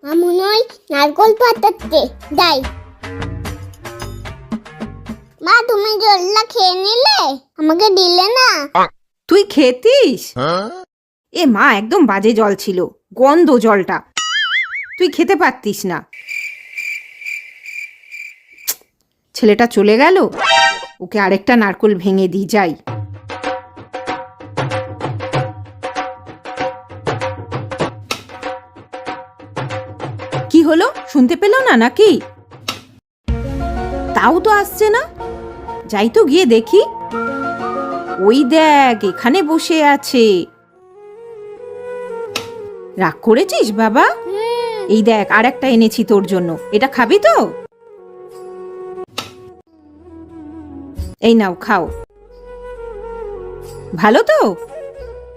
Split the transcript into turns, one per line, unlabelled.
মনে হয় নারকল পাতাচ্ছে। যাই। মা, তুমি জলটা খেয়ে নিলে, আমাকে দিলে না।
তুই খেতিস? এ মা, একদম বাজে জল ছিল, গন্ধ জলটা, তুই খেতে পারতিস না। ছেলেটা চলে গেল, ওকে আরেকটা নারকোল ভেঙে দিই, যাই। কি হলো, শুনতে পেল না নাকি? তাও তো আসছে না, যাই তো গিয়ে দেখি। ওই দেখ, এখানে বসে আছে। রাগ করেছিস বাবা? এই দেখ, আর একটা এনেছি তোর জন্য, এটা খাবি তো? এই নাও, খাও। ভালো তো?